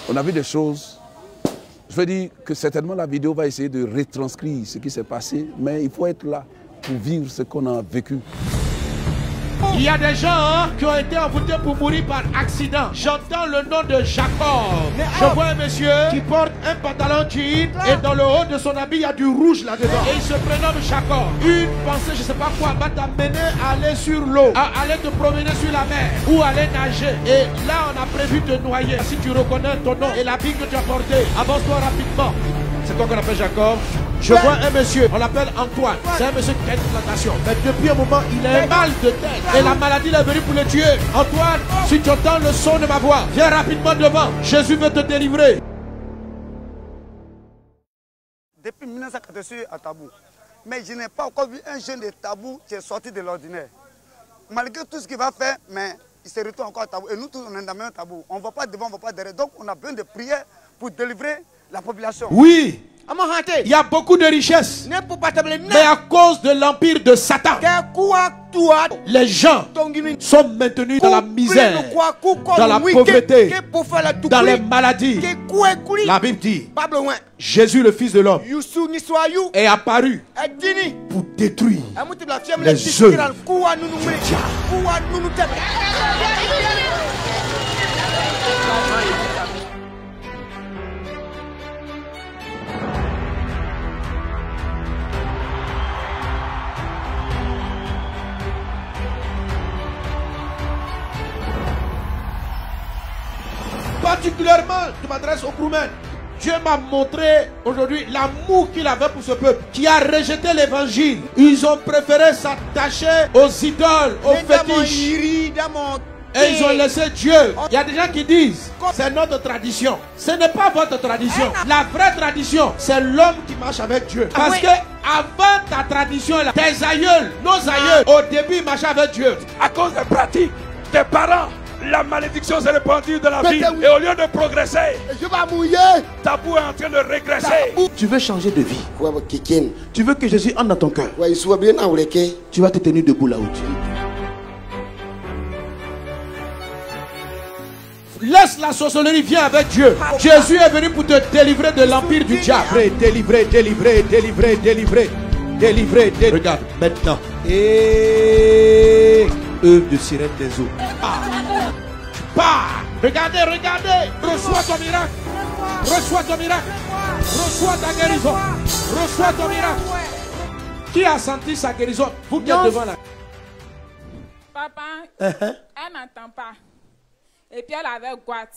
On a vu des choses. Je veux dire que certainement la vidéo va essayer de retranscrire ce qui s'est passé, mais il faut être là pour vivre ce qu'on a vécu. Il y a des gens qui ont été envoûtés pour mourir par accident. J'entends le nom de Jacob. Je vois un monsieur qui porte un pantalon jean et dans le haut de son habit, il y a du rouge là-dedans. Et il se prénomme Jacob. Une pensée, je ne sais pas quoi, va t'amener à aller sur l'eau, à aller te promener sur la mer ou aller nager. Et là, on a prévu de te noyer. Si tu reconnais ton nom et l'habit que tu as porté, avance-toi rapidement. C'est toi qu'on appelle Jacob. Je vois un monsieur, on l'appelle Antoine. C'est un monsieur qui a une plantation. Mais depuis un moment, il a un mal de tête. Et la maladie est venue pour le tuer. Antoine, si tu entends le son de ma voix, viens rapidement devant. Jésus veut te délivrer. Depuis 1980, je suis à Tabou. Mais je n'ai pas encore vu un jeune de Tabou qui est sorti de l'ordinaire. Malgré tout ce qu'il va faire, mais il se retrouve encore à Tabou. Et nous tous, on est dans le même Tabou. On ne va pas devant, on ne va pas derrière. Donc, on a besoin de prière pour délivrer la population. Oui. Il y a beaucoup de richesses. Mais à cause de l'empire de Satan, les gens sont maintenus dans la misère, dans la pauvreté, dans les maladies. La Bible dit, Jésus le Fils de l'homme est apparu pour détruire les œuvres du diable. Particulièrement, je m'adresse aux Kroumen. Dieu m'a montré aujourd'hui l'amour qu'il avait pour ce peuple qui a rejeté l'évangile. Ils ont préféré s'attacher aux idoles, aux fétiches. Et ils ont laissé Dieu. Il y a des gens qui disent, c'est notre tradition. Ce n'est pas votre tradition. La vraie tradition, c'est l'homme qui marche avec Dieu. Parce que avant ta tradition, tes aïeuls, nos aïeuls, au début, ils marchaient avec Dieu. À cause des pratiques des parents, la malédiction s'est répandue dans la vie. Et au lieu de progresser, Tabou est en train de régresser. Tu veux changer de vie. Tu veux que Jésus entre dans ton cœur. Tu vas te tenir debout là où tu es. Laisse la sorcellerie, viens avec Dieu. Jésus est venu pour te délivrer de l'empire du diable. Délivrer. Regarde, maintenant. Et œuvre de sirène des eaux. Pars. Regardez. Reçois ton miracle. Reçois ton miracle. Reçois ta guérison. Reçois ton miracle. Qui a senti sa guérison? Vous qui êtes devant là. Papa, elle n'entend pas. Et puis elle avait Guat.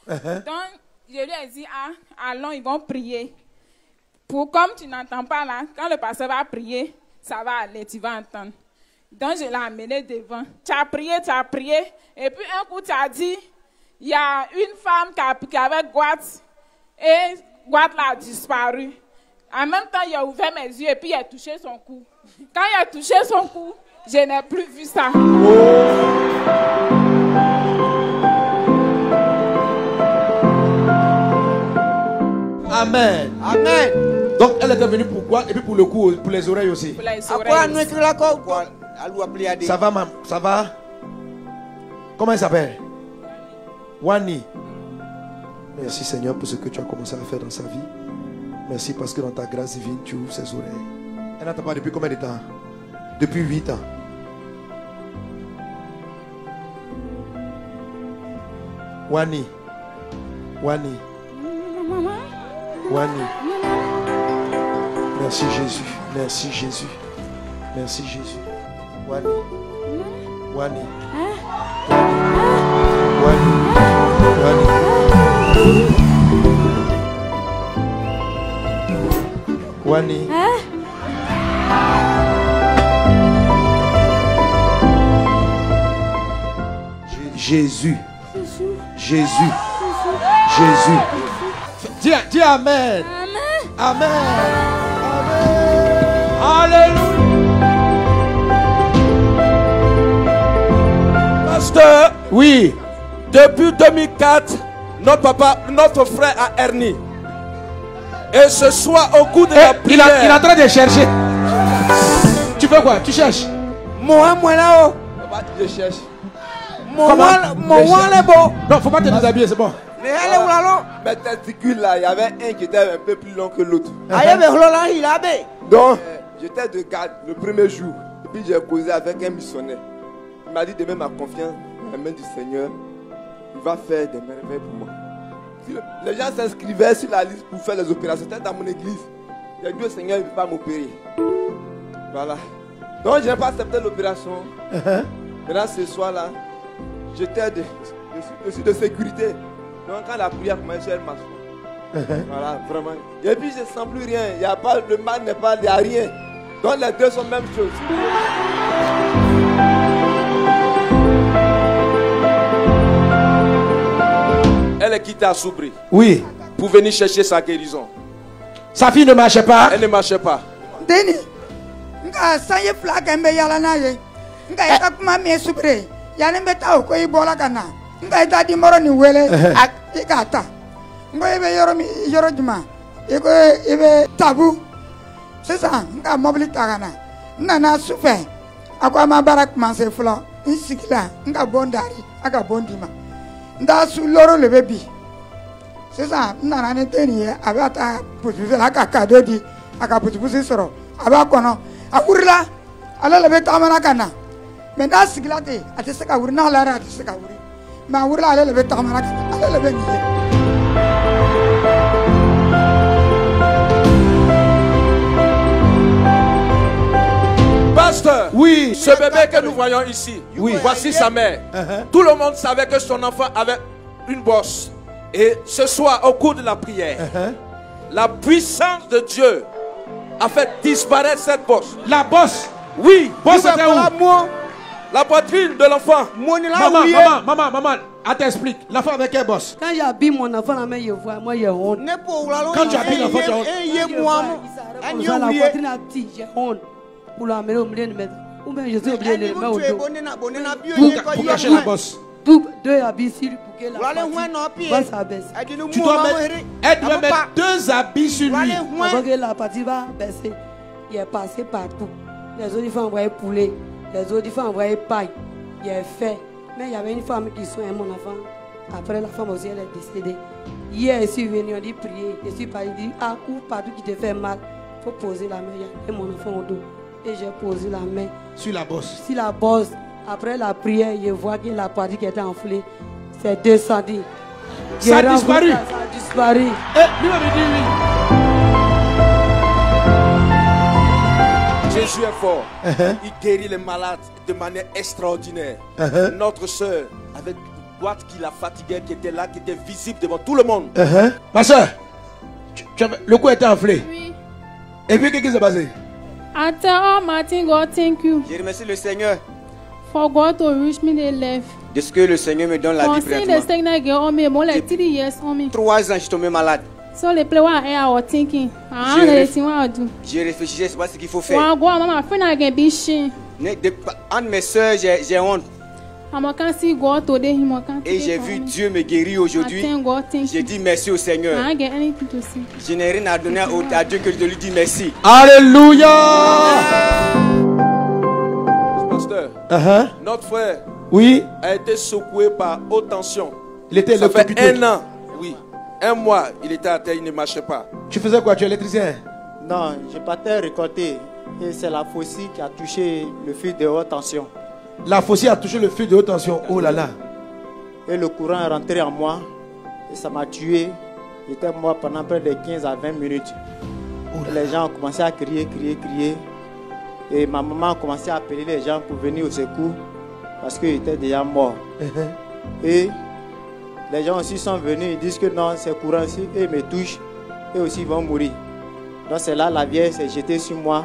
Donc, je lui ai dit, allons, ils vont prier. Comme tu n'entends pas là, quand le pasteur va prier, ça va aller, tu vas entendre. Donc, je l'ai amené devant. Tu as prié. Et puis, un coup, tu as dit, il y a une femme qui avait Guat. Et Guat a disparu. En même temps, il a ouvert mes yeux et puis il a touché son cou. Quand il a touché son cou, je n'ai plus vu ça. Amen. Donc elle était venue pour quoi? Et puis pour le cou, pour les oreilles aussi. Pour les oreilles. Ça va, maman? Ça va? Comment elle s'appelle? Wani. Merci Seigneur pour ce que tu as commencé à faire dans sa vie. Merci parce que dans ta grâce divine, tu ouvres ses oreilles. Elle n'entend pas depuis combien de temps? Depuis 8 ans. Wani. Merci Jésus. Wani. Jésus. Dis Amen. Alléluia. Pasteur, Oui. depuis 2004, notre frère a hernie. Et ce soir, au cours de la prière, Il est en train de chercher. Tu veux quoi? Tu cherches? Papa, je cherche. Non, faut pas te déshabiller, c'est bon. mes testicules là, il y avait un qui était un peu plus long que l'autre. Donc, j'étais de garde le premier jour. Et puis j'ai causé avec un missionnaire. Il m'a dit de mettre ma confiance dans la main du Seigneur. Il va faire des merveilles pour moi. Les gens s'inscrivaient sur la liste pour faire les opérations. C'était dans mon église. J'ai dit au Seigneur, il ne veut pas m'opérer. Voilà. Donc, je n'ai pas accepté l'opération. Maintenant, ce soir-là, j'étais de sécurité. Donc, quand la prière commence, elle m'assoit. Voilà, vraiment. Et puis, je ne sens plus rien. Il y a pas, le mal n'est pas, il n'y a rien. Donc, les deux sont la même chose. Elle est quittée à Soubri. Oui. Pour venir chercher sa guérison. Sa fille ne marchait pas. Elle ne marchait pas. Deni, nga sanye flag embe yala na ye. Nga ita kuma me Soubri. Yale mbeta ko ibola kana. Nga ita di moro ni wele ikata. Nga ibe yoro juma. Iko ibe tabu. Sesa nga mobili tagana. Nana sufe. Akwa ma barak manse flo. Insikila nga bondari aga bondima. Nda su loro le bebi. Sesa nana ne teni ye abata putuze la kakado di aka putuze soro. Aba kono akurila ala le beta mana kana. Me nda sikila te ate seka urina la ra ate seka uri. Ma urila ala le beta mana kana ala le bengi. Pasteur, oui, ce bébé que nous voyons ici, oui, voici sa mère. Tout le monde savait que son enfant avait une bosse. Et ce soir, au cours de la prière, la puissance de Dieu a fait disparaître cette bosse. La bosse? Oui. Bosse c'était où? La poitrine de l'enfant. Maman, elle t'explique. L'enfant avec quelle bosse? Quand j'habille mon enfant, la main, je vois, moi, j'ai honte. Quand tu habilles l'enfant, tu as honte. La poitrine a petit, j'ai honte. Pour l'amener au milieu de mes... Ou bien je suis obligé de le mettre au dos. Pour cacher la bosse. Deux habits sur lui pour que la partie va s'abaisser. Tu dois mettre... Elle doit mettre 2 habits sur lui. Avant que la partie va baisser, il est passé partout. Les autres, il faut envoyer poulet. Les autres, il faut envoyer paille. Il est fait. Mais il y avait une femme qui soignait mon enfant. Après, la femme aussi, elle est décédée. Hier, je suis venu, on dit prier. Je suis parti, dit, ah, ou partout qui te fait mal, il faut poser la main. Et mon enfant au dos. Et j'ai posé la main. Sur la bosse. Sur la bosse. Après la prière, je vois que la partie qui était enflée, c'est descendu. Ça a disparu. Ça a disparu. Et lui m'avait dit oui. Jésus est fort. Il guérit les malades de manière extraordinaire. Notre soeur, avec une boîte qui la fatiguait, qui était là, qui était visible devant tout le monde. Ma soeur, le cou était enflé. Oui. Et puis qu'est-ce qui s'est passé? I tell Almighty God, thank you Je remercie le Seigneur for God to reach me the life. de ce que le Seigneur me donne la vie Concerning the sickness get on me, more like 3 years on me. 3 ans, je suis tombé malade. So the play what I was thinking. I don't know the thing what I do. Je réfléchissais, c'est pas ce qu'il faut faire. When I go out, my friend I can be shame. Entre mes soeurs, j'ai honte. I'm can see God today. Him can. Et j'ai vu Dieu me guérir aujourd'hui. J'ai dit merci au Seigneur. I get anything to see. Je n'ai rien à donner à Dieu que de lui dire merci. Alléluia. Pasteur, notre frère a été secoué par haute tension. Il était Ça fait électrocuté. 1 an, oui. 1 mois, il était à terre, il ne marchait pas. Tu faisais quoi? Tu es électricien? Non, je partais récolter. Et c'est la faucille qui a touché le fil de haute tension. La faucille a touché le fil de haute tension. Oh là là. Et le courant est rentré en moi. Et ça m'a tué. J'étais mort pendant près de 15 à 20 minutes. Et les gens ont commencé à crier. Et ma maman a commencé à appeler les gens pour venir au secours. Parce qu'il était déjà mort. Et les gens aussi sont venus. Ils disent que non, c'est courant ici. Et ils me touchent. Et aussi ils vont mourir. Donc c'est là la vieille s'est jetée sur moi.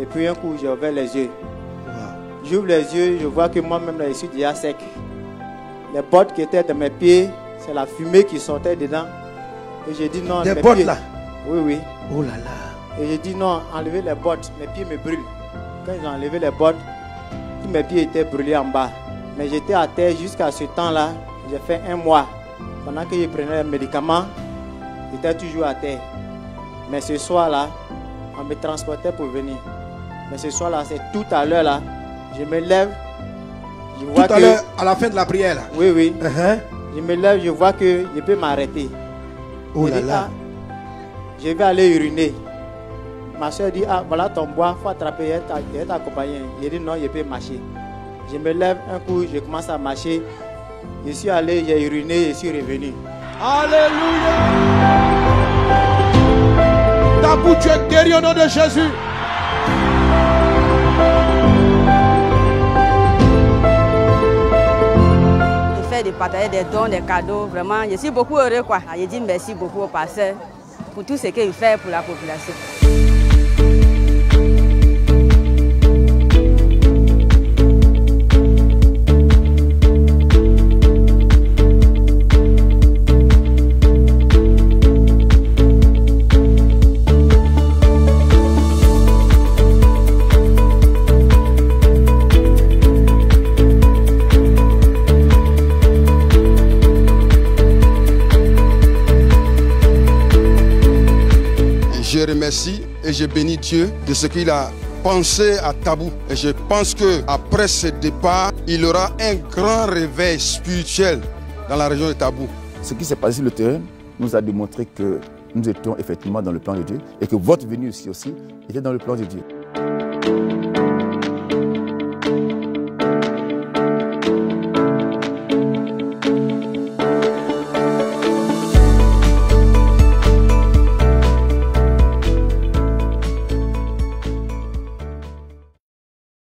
Et puis un coup j'ai ouvert les yeux. J'ouvre les yeux, je vois que moi-même je suis déjà sec. Les bottes qui étaient dans mes pieds, c'est la fumée qui sortait dedans. Et j'ai dit non. Des bottes pieds, là? Oui. Oh là là. Et j'ai dit non, enlevez les bottes, mes pieds me brûlent. Quand j'ai enlevé les bottes, tous mes pieds étaient brûlés en bas. Mais j'étais à terre jusqu'à ce temps-là. J'ai fait 1 mois. Pendant que je prenais les médicaments, j'étais toujours à terre. Mais ce soir-là, on me transportait pour venir. Mais ce soir-là, c'est tout à l'heure là. Je me lève, je vois tout à l'heure, à la fin de la prière là. Oui. Je me lève, je vois que je peux m'arrêter. Oh là là. Je vais aller uriner. Ma soeur dit, ah voilà ton bois, il faut attraper, elle t'a accompagné. J'ai dit non, je peux marcher. Je me lève un coup, je commence à marcher. Je suis allé, j'ai uriné, je suis revenu. Alléluia. Tabou, tu es guéri au nom de Jésus. Je fais de partager des dons, des cadeaux. Vraiment, je suis beaucoup heureux, quoi. Je dis merci beaucoup au pasteur pour tout ce qu'il fait pour la population. Je remercie et je bénis Dieu de ce qu'il a pensé à Tabou. Et je pense qu'après ce départ, il aura un grand réveil spirituel dans la région de Tabou. Ce qui s'est passé sur le terrain nous a démontré que nous étions effectivement dans le plan de Dieu et que votre venue ici aussi était dans le plan de Dieu.